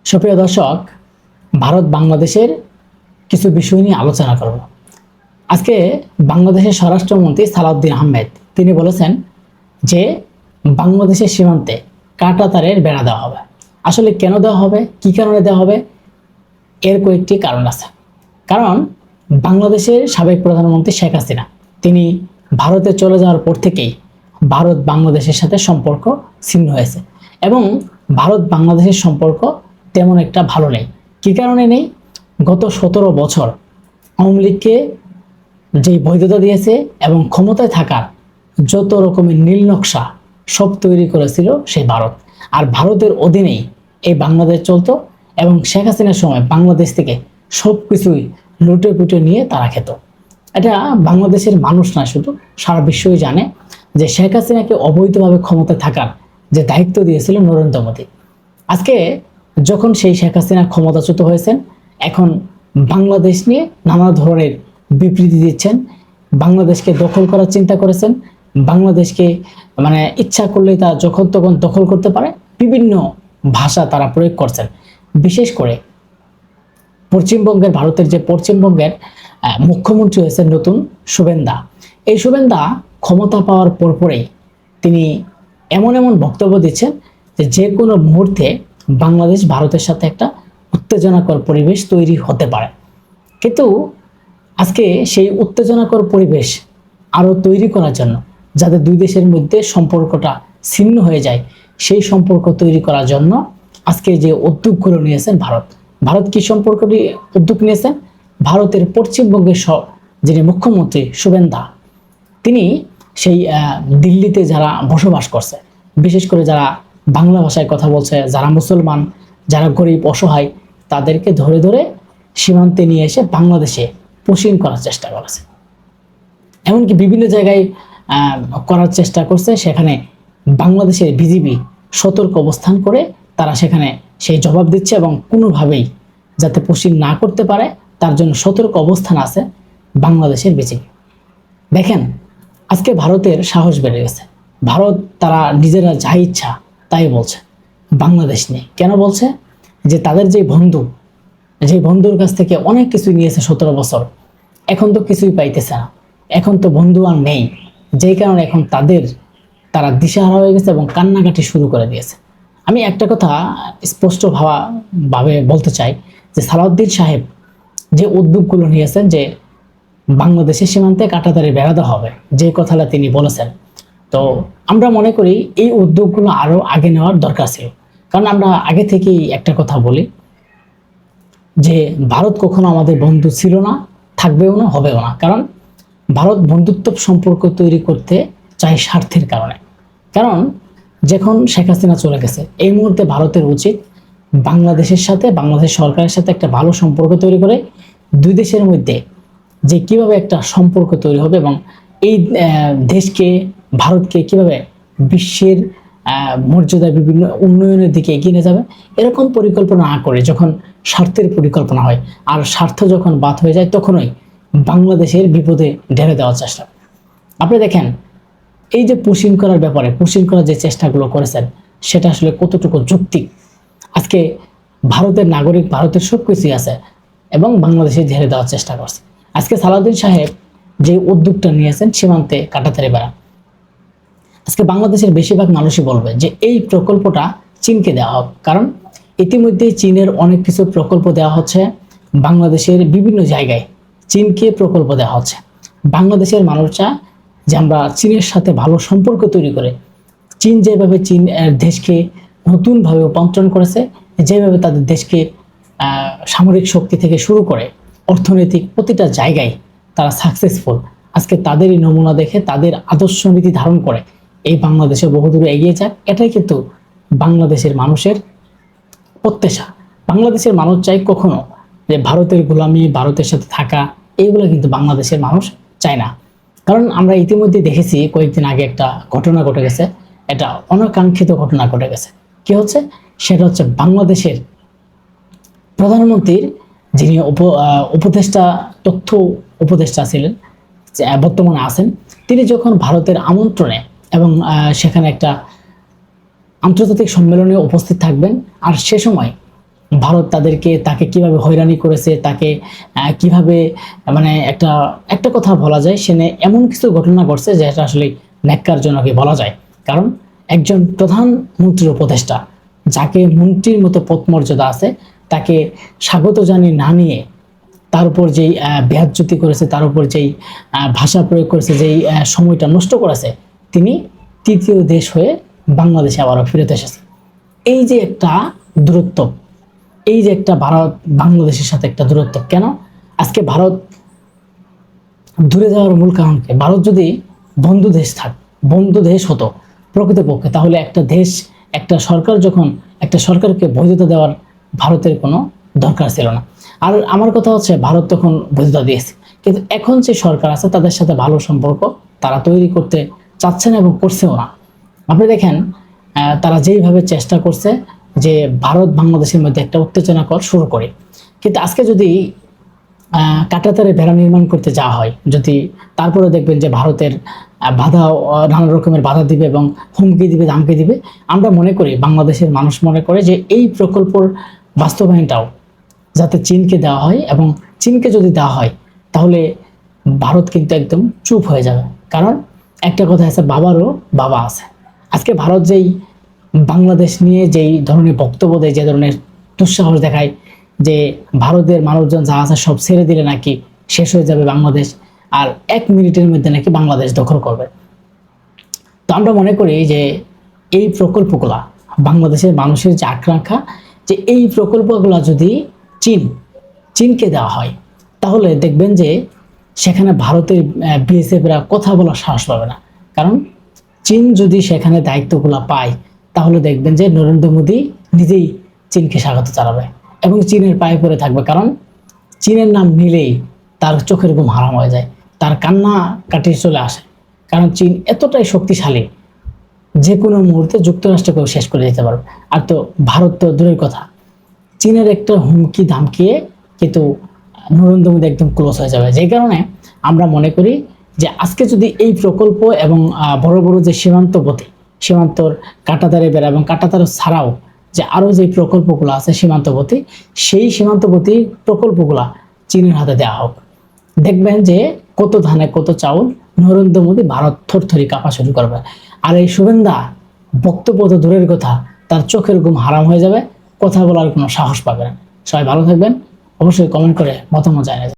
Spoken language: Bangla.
সুপ্রিয় দর্শক, ভারত বাংলাদেশের কিছু বিষয় নিয়ে আলোচনা করব। আজকে বাংলাদেশের স্বরাষ্ট্রমন্ত্রী সালাউদ্দিন আহমেদ তিনি বলেছেন যে বাংলাদেশের সীমান্তে কাঁটাতারের বেড়া দেওয়া হবে। আসলে কেন দেওয়া হবে, কি কারণে দেওয়া হবে, এর কয়েকটি কারণ আছে। কারণ বাংলাদেশের সাবেক প্রধানমন্ত্রী শেখ হাসিনা তিনি ভারতে চলে যাওয়ার পর থেকেই ভারত বাংলাদেশের সাথে সম্পর্ক ছিন্ন হয়েছে এবং ভারত বাংলাদেশের সম্পর্ক তেমন একটা ভালো নেই। কি কারণে নেই? গত 17 বছর আওয়ামী লীগকে যে বৈধতা দিয়েছে এবং ক্ষমতায় থাকার যত রকমের নীল নকশা সব তৈরি করেছিল সেই ভারত। আর ভারতের অধীনেই এই বাংলাদেশ চলতো এবং শেখ হাসিনার সময় বাংলাদেশ থেকে সব কিছুই লুটে পুটে নিয়ে তারা খেত। এটা বাংলাদেশের মানুষ না, শুধু সারা বিশ্বই জানে যে শেখ হাসিনাকে অবৈধভাবে ক্ষমতায় থাকার যে দায়িত্ব দিয়েছিল নরেন্দ্র মোদী। আজকে যখন সেই শেখ হাসিনা ক্ষমতাচ্যুত হয়েছেন, এখন বাংলাদেশ নিয়ে নানা ধরনের বিবৃতি দিচ্ছেন, বাংলাদেশকে দখল করার চিন্তা করেছেন, বাংলাদেশকে ইচ্ছা করলেই তা যখন তখন দখল করতে পারে, বিভিন্ন ভাষা তারা প্রয়োগ করছেন। বিশেষ করে পশ্চিমবঙ্গের, ভারতের যে পশ্চিমবঙ্গের মুখ্যমন্ত্রী হয়েছেন নতুন শুভেন্দা, এই শুভেন্দা ক্ষমতা পাওয়ার পরপরেই তিনি এমন এমন বক্তব্য দিচ্ছেন যে কোনো মুহূর্তে বাংলাদেশ ভারতের সাথে একটা উত্তেজনাকর পরিবেশ তৈরি হতে পারে। কিন্তু আজকে সেই উত্তেজনাকর পরিবেশ আরও তৈরি করার জন্য, যাতে দুই দেশের মধ্যে সম্পর্কটা ছিন্ন হয়ে যায়, সেই সম্পর্ক তৈরি করার জন্য আজকে যে উদ্যোগগুলো নিয়েছেন ভারত কি সম্পর্কটি উদ্যোগ নিয়েছেন? ভারতের পশ্চিমবঙ্গের যিনি মুখ্যমন্ত্রী শুভেন্দা, তিনি সেই দিল্লিতে যারা বসবাস করছে, বিশেষ করে যারা বাংলা ভাষায় কথা বলছে, যারা মুসলমান, যারা গরিব অসহায়, তাদেরকে ধরে ধরে সীমান্তে নিয়ে এসে বাংলাদেশে পুশিং করার চেষ্টা করেছে। এমনকি বিভিন্ন জায়গায় করার চেষ্টা করছে। সেখানে বাংলাদেশের বিজিবি সতর্ক অবস্থান করে তারা সেখানে সেই জবাব দিচ্ছে এবং কোনোভাবেই যাতে পুশিং না করতে পারে তার জন্য সতর্ক অবস্থান আছে বাংলাদেশের বিজিবি। দেখেন, আজকে ভারতের সাহস বেড়ে গেছে। ভারত তারা নিজেরা যা ইচ্ছা তাই বলছে বাংলাদেশ নিয়ে। কেন বলছে? যে তাদের যে বন্ধুর কাছ থেকে অনেক কিছু নিয়েছে 17 বছর, এখন তো কিছুই পাইতেছে না, এখন তো বন্ধু আর নেই, যেই কারণে এখন তারা দিশাহারা হয়ে গেছে এবং কান্নাকাটি শুরু করে দিয়েছে। আমি একটা কথা স্পষ্টভাবে বলতে চাই যে সালাউদ্দিন সাহেব যে উদ্যোগগুলো নিয়েছেন, যে বাংলাদেশের সীমান্তে কাঁটাতারের বেড়া দেওয়া হবে, যে কথাটা তিনি বলেছেন, তো আমরা মনে করি এই উদ্যোগগুলো আরো আগে নেওয়ার দরকার ছিল। কারণ আমরা আগে থেকেই একটা কথা বলি যে ভারত কখনো আমাদের বন্ধু ছিল না, থাকবেও না, হবেও না। কারণ ভারত বন্ধুত্ব সম্পর্ক তৈরি করতে চায় স্বার্থের কারণে। কারণ যখন শেখ হাসিনা চলে গেছে, এই মুহূর্তে ভারতের উচিত বাংলাদেশের সাথে, বাংলাদেশ সরকারের সাথে একটা ভালো সম্পর্ক তৈরি করে দুই দেশের মধ্যে যে কিভাবে একটা সম্পর্ক তৈরি হবে এবং এই দেশকে, ভারতকে কিভাবে বিশ্বের মর্যাদায় বিভিন্ন উন্নয়নের দিকে এগিয়ে নিয়ে যাবে, এরকম পরিকল্পনা না করে যখন স্বার্থের পরিকল্পনা হয় আর স্বার্থ যখন বাদ হয়ে যায়, তখনই বাংলাদেশের বিপদে ঢেলে দেওয়ার চেষ্টা। আপনি দেখেন, এই যে পুশিং করার ব্যাপারে, পুশিং করার যে চেষ্টাগুলো করেছেন, সেটা আসলে কতটুকু যৌক্তিক? আজকে ভারতের নাগরিক, ভারতের সব কিছুই আছে এবং বাংলাদেশে ঢেলে দেওয়ার চেষ্টা করছে। আজকে সালাউদ্দিন সাহেব যে উদ্যোগটা নিয়েছেন সীমান্তে কাঁটাতারের বেড়া, আজকে বাংলাদেশের বেশিরভাগ মানুষই বলবে যে এই প্রকল্পটা চীনকে দেওয়া হোক। কারণ ইতিমধ্যেই চীনের অনেক কিছু প্রকল্প দেওয়া হচ্ছে, বাংলাদেশের বিভিন্ন জায়গায় চীনকে প্রকল্প দেওয়া হচ্ছে। বাংলাদেশের মানুষরা যে আমরা চীনের সাথে ভালো সম্পর্ক তৈরি করে, চীন যেভাবে দেশকে নতুনভাবে রূপান্তরণ করেছে, যেভাবে তাদের দেশকে সামরিক শক্তি থেকে শুরু করে অর্থনৈতিক প্রতিটা জায়গায় তারা সাকসেসফুল, আজকে তাদেরই নমুনা দেখে, তাদের আদর্শ নীতি ধারণ করে এই বাংলাদেশে বহুদূরে এগিয়ে যাক, এটাই কিন্তু বাংলাদেশের মানুষের প্রত্যাশা। বাংলাদেশের মানুষ চাই কখনো যে ভারতের গোলামি, ভারতের সাথে থাকা, এইগুলো কিন্তু বাংলাদেশের মানুষ চায় না। কারণ আমরা ইতিমধ্যে দেখেছি কয়েকদিন আগে একটা ঘটনা ঘটে গেছে, এটা অনাকাঙ্ক্ষিত ঘটনা ঘটে গেছে। কি হচ্ছে? সেটা হচ্ছে বাংলাদেশের প্রধানমন্ত্রীর যিনি উপদেষ্টা, তথ্য উপদেষ্টা ছিলেন, বর্তমানে আছেন, তিনি যখন ভারতের আমন্ত্রণে এবং সেখানে একটা আন্তর্জাতিক সম্মেলনে উপস্থিত থাকবেন, আর সে সময় ভারত তাকে কিভাবে হয়রানি করেছে, তাকে কিভাবে মানে একটা একটা কথা বলা যায়, সেখানে এমন কিছু ঘটনা ঘটছে যেটা আসলে ন্যাক্কারজনকই বলা যায়। কারণ একজন প্রধানমন্ত্রীর উপদেষ্টা, যাকে মন্ত্রীর মতো পদমর্যাদা আছে, তাকে স্বাগত জানিয়ে না নিয়ে তার উপর যেই বেয়াজ্জতি করেছে, তার উপর যেই ভাষা প্রয়োগ করেছে, যেই সময়টা নষ্ট করেছে, তিনি তৃতীয় দেশ হয়ে বাংলাদেশে আবারও ফিরত এসেছে। এই যে একটা দূরত্ব, এই যে একটা ভারত বাংলাদেশের সাথে একটা দূরত্ব, কেন আজকে ভারত দূরে যাওয়ার মূল কারণ কি? ভারত যদি বন্ধু দেশ হতো প্রকৃতপক্ষে, তাহলে একটা দেশ, একটা সরকার যখন একটা সরকারকে বৈধতা দেওয়ার ভারতের কোনো দরকার ছিল না। আর আমার কথা হচ্ছে, ভারত তখন বৈধতা দিয়েছে, কিন্তু এখন যে সরকার আছে তাদের সাথে ভালো সম্পর্ক তারা তৈরি করতে চাচ্ছে না এবং করছেও না। আপনি দেখেন তারা যেইভাবে চেষ্টা করছে যে ভারত বাংলাদেশের মধ্যে একটা উত্তেজনাকর শুরু করে, কিন্তু আজকে যদি কাঁটাতারে বেড়া নির্মাণ করতে যাওয়া হয়, যদি তারপরে দেখবেন যে ভারতের নানা রকমের বাধা দিবে এবং হুমকি দিবে, ধামকি দিবে, আমরা মনে করি, বাংলাদেশের মানুষ মনে করে যে এই প্রকল্পর বাস্তবায়নটাও যাতে চীনকে দেওয়া হয়, এবং চীনকে যদি দেওয়া হয় তাহলে ভারত কিন্তু একদম চুপ হয়ে যাবে। কারণ একটা কথা আছে, বাবারও বাবা আছে। আজকে ভারত যেই বাংলাদেশ নিয়ে যেই ধরনের বক্তব্য দেয়, যে ধরনের দুঃসাহস দেখায় যে ভারতের মানুষজন যা আছে সব ছেড়ে দিলে নাকি শেষ হয়ে যাবে বাংলাদেশ, আর 1 মিনিটের মধ্যে নাকি বাংলাদেশ দখল করবে। তো আমরা মনে করি যে এই প্রকল্পগুলা, বাংলাদেশের মানুষের যে আকাঙ্ক্ষা, যে এই প্রকল্পগুলা যদি চীনকে দেওয়া হয়, তাহলে দেখবেন যে সেখানে ভারতের বিএসএফরা কথা বলার সাহস পাবে না। কারণ চীন যদি সেখানে দায়িত্বগুলো পায়, তাহলে দেখবেন যে নরেন্দ্র মোদী নিজেই চীনকে স্বাগত জানাবে এবং চীনের পায়ে পড়ে থাকবে। কারণ চীনের নাম নিলেই তার চোখের ঘুম হারাম হয়ে যায়, তার কান্না কাটি চলে আসে। কারণ চীন এতটাই শক্তিশালী, যে কোনো মুহূর্তে যুক্তরাষ্ট্রকেও শেষ করে দিতে পারবে। আর তো ভারত তো দূরের কথা, চীনের একটা হুমকি ধামকিয়ে কিন্তু নরেন্দ্র মোদী একদম ক্লোজ হয়ে যাবে। যে কারণে আমরা মনে করি যে আজকে যদি এই প্রকল্প এবং বড় বড় যে সীমান্তর কাঁটাতারে বেড়া এবং কাঁটাতার ছাড়াও যে আরো যে প্রকল্পগুলো আছে সীমান্তবর্তী, সেই সীমান্তবর্তী প্রকল্পগুলা চীনের হাতে দেওয়া হোক। দেখবেন যে কত ধানে কত চাউল, নরেন্দ্র মোদী ভারত থরথরি কাঁপা শুরু করবে। আর এই শুভেন্দা বক্তব্য তো দূরের কথা, তার চোখের ঘুম হারাম হয়ে যাবে, কথা বলার কোনো সাহস পাবে না। সবাই ভালো থাকবেন, অবশ্যই কমেন্ট করে মতামত জানাবেন।